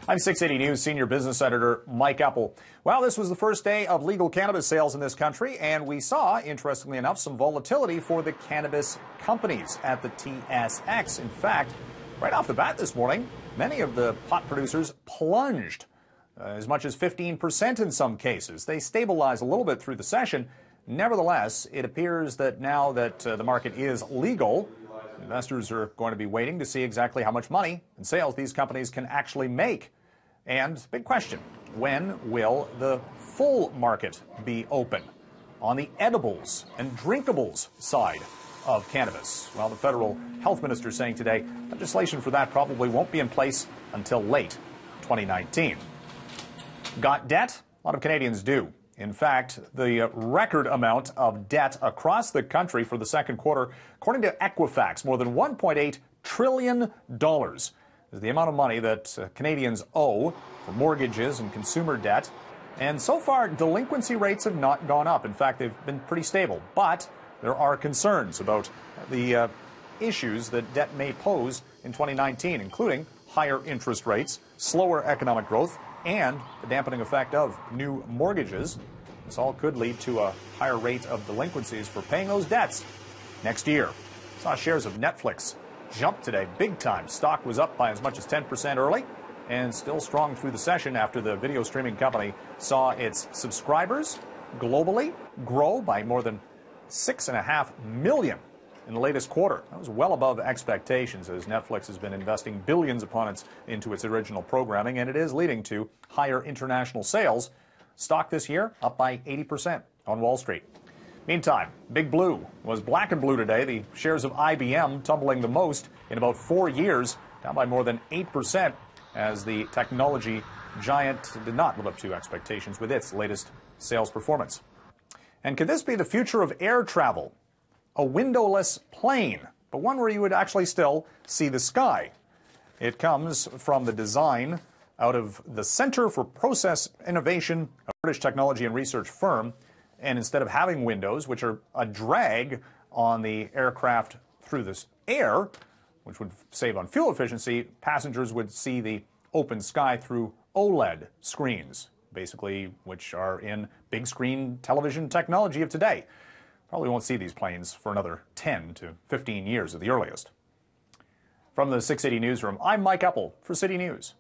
I'm 680 News Senior Business Editor Mike Eppel. Well, this was the first day of legal cannabis sales in this country, and we saw, interestingly enough, some volatility for the cannabis companies at the TSX. In fact, right off the bat this morning, many of the pot producers plunged as much as 15% in some cases. They stabilized a little bit through the session. Nevertheless, it appears that now that the market is legal, investors are going to be waiting to see exactly how much money and sales these companies can actually make. And big question, when will the full market be open on the edibles and drinkables side of cannabis? Well, the federal health minister is saying today legislation for that probably won't be in place until late 2019. Got debt? A lot of Canadians do. In fact, the record amount of debt across the country for the second quarter, according to Equifax, more than $1.8 trillion is the amount of money that Canadians owe for mortgages and consumer debt. And so far, delinquency rates have not gone up. In fact, they've been pretty stable. But there are concerns about the issues that debt may pose in 2019, including higher interest rates, slower economic growth, and the dampening effect of new mortgages. This all could lead to a higher rate of delinquencies for paying those debts next year. Saw shares of Netflix jump today big time. Stock was up by as much as 10% early and still strong through the session after the video streaming company saw its subscribers globally grow by more than 6.5 million in the latest quarter. That was well above expectations, as Netflix has been investing billions into its original programming, and it is leading to higher international sales. Stock this year up by 80% on Wall Street. Meantime, Big Blue was black and blue today. The shares of IBM tumbling the most in about 4 years, down by more than 8%, as the technology giant did not live up to expectations with its latest sales performance. And could this be the future of air travel? A windowless plane, but one where you would actually still see the sky. It comes from the design out of the Center for Process Innovation, a British technology and research firm. And instead of having windows, which are a drag on the aircraft through this air, which would save on fuel efficiency, passengers would see the open sky through OLED screens, basically, which are in big screen television technology of today. Probably won't see these planes for another 10 to 15 years at the earliest. From the 680 newsroom, I'm Mike Eppel for City News.